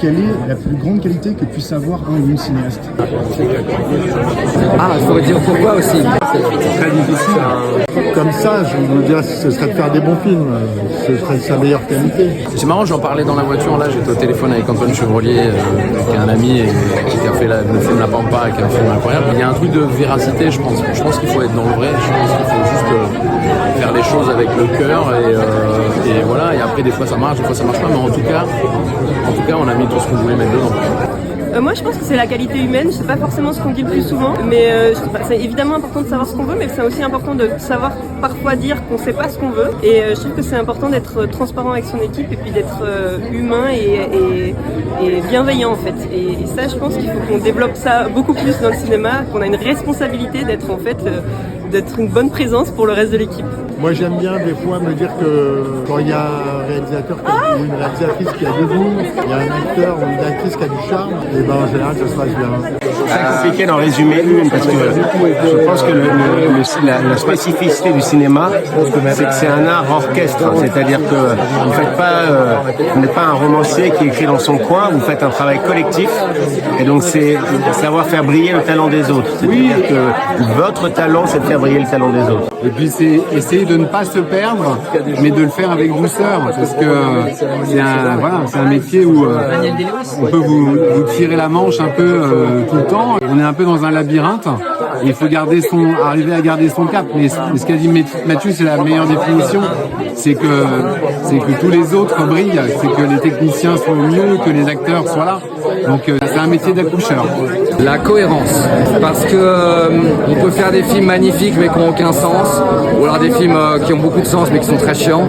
Quelle est la plus grande qualité que puisse avoir un ou une cinéaste? Ah, il faudrait dire pourquoi aussi. C'est très difficile. Comme ça, je veux dire, ce serait de faire des bons films. Ce serait de sa meilleure qualité. C'est marrant, j'en parlais dans la voiture, là j'étais au téléphone avec Antoine Chevrolier, qui est un ami et qui a fait le film La Pampa, qui est un film incroyable. Il y a un truc de véracité, je pense. Je pense qu'il faut être dans le vrai, je pense qu'il faut juste faire les choses avec le cœur et voilà. Et après des fois ça marche, des fois ça marche pas, mais en tout cas on a mis tout ce qu'on voulait mettre dedans. Moi je pense que c'est la qualité humaine, c'est pas forcément ce qu'on dit le plus souvent, mais c'est évidemment important de savoir ce qu'on veut, mais c'est aussi important de savoir parfois dire qu'on sait pas ce qu'on veut, et je trouve que c'est important d'être transparent avec son équipe et puis d'être humain et bienveillant en fait, et ça je pense qu'il faut qu'on développe ça beaucoup plus dans le cinéma, qu'on a une responsabilité d'être en fait d'être une bonne présence pour le reste de l'équipe. Moi j'aime bien des fois me dire que quand il y a un réalisateur ou une réalisatrice qui a du goût, il y a un acteur ou une actrice qui a du charme, et ben en général ça se passe bien. C'est compliqué d'en résumer une parce que je pense que la spécificité du cinéma, c'est que c'est un art orchestre, c'est-à-dire que vous n'êtes pas un romancier qui écrit dans son coin, vous faites un travail collectif, et donc c'est savoir faire briller le talent des autres. C'est-à-dire que votre talent, c'est de faire briller le talent des autres. Et puis c'est essayer de ne pas se perdre, mais de le faire avec douceur, parce que c'est un métier où on peut vous tirer la manche un peu tout le temps. On est un peu dans un labyrinthe. Et il faut arriver à garder son cap. Mais ce qu'a dit Mathieu, c'est la meilleure définition. C'est que tous les autres brillent, c'est que les techniciens soient mieux, que les acteurs soient là. Donc c'est un métier d'accoucheur. La cohérence, parce que on peut faire des films magnifiques mais qui n'ont aucun sens, ou alors des films qui ont beaucoup de sens mais qui sont très chiants.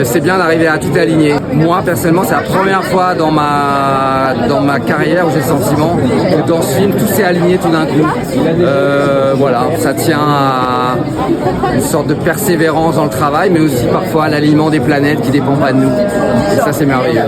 C'est bien d'arriver à tout aligner. Moi personnellement, c'est la première fois dans ma carrière où j'ai le sentiment que dans ce film tout s'est aligné tout d'un coup. Voilà, ça tient à une sorte de persévérance dans le travail, mais aussi parfois à l'alignement des planètes qui dépend pas de nous. Et ça, c'est merveilleux.